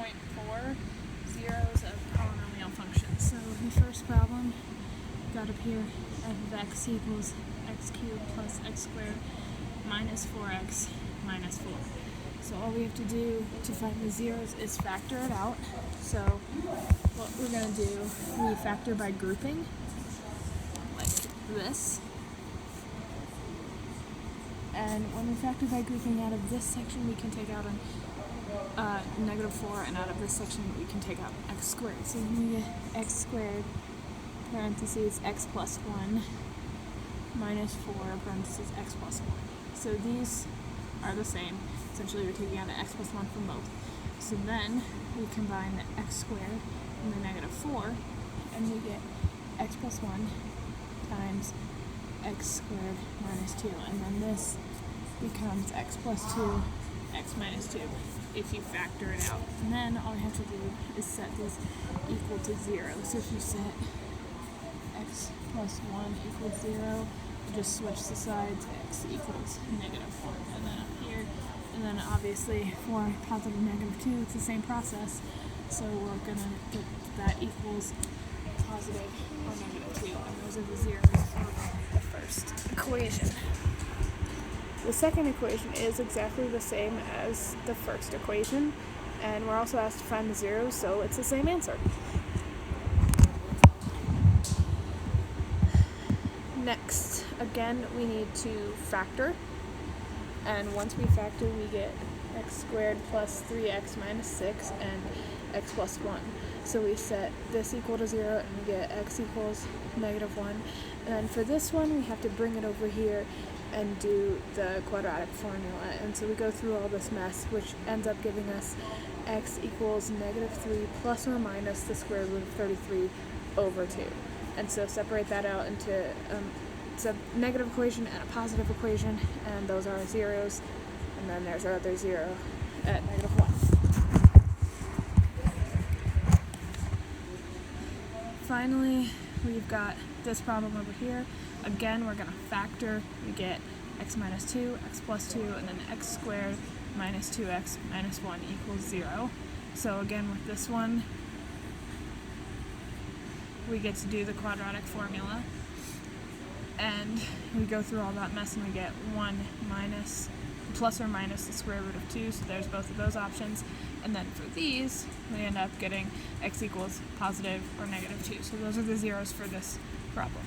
2.4 zeros of polynomial functions. So the first problem got up here, f of x equals x cubed plus x squared minus 4x minus 4. So all we have to do to find the zeros is factor it out. So what we're going to do, we factor by grouping, like this. And when we factor by grouping out of this section, we can take out a negative 4, and out of this section, we can take out x squared. So we get x squared, parentheses, x plus 1, minus 4, parentheses, x plus 1. So these are the same. Essentially, we're taking out an x plus 1 from both. So then we combine the x squared and the negative 4, and we get x plus 1 times x squared minus 2. And then this becomes x plus 2, x minus 2, if you factor it out. And then all we have to do is set these equal to 0. So if you set x plus 1 equals 0, you just switch the sides, x equals negative 4. And then up here, and then obviously for positive negative 2, it's the same process. So we're going to put that equals positive or negative 2, and those are the zeros for the first equation. The second equation is exactly the same as the first equation, and we're also asked to find the zeros, so it's the same answer. Next, again, we need to factor, and once we factor, we get x squared plus 3x minus 6 and x plus 1. So we set this equal to 0, and we get x equals negative 1. And then for this one, we have to bring it over here and do the quadratic formula. And so we go through all this mess, which ends up giving us x equals negative 3 plus or minus the square root of 33 over 2. And so separate that out into it's a negative equation and a positive equation, and those are our zeros. And then there's our other 0 at negative 1. Finally, we've got this problem over here. Again, we're going to factor. We get x minus 2, x plus 2, and then x squared minus 2x minus 1 equals 0. So again, with this one, we get to do the quadratic formula. And we go through all that mess, and we get 1 minus plus or minus the square root of 2, so there's both of those options. And then for these, we end up getting x equals positive or negative 2. So those are the zeros for this problem.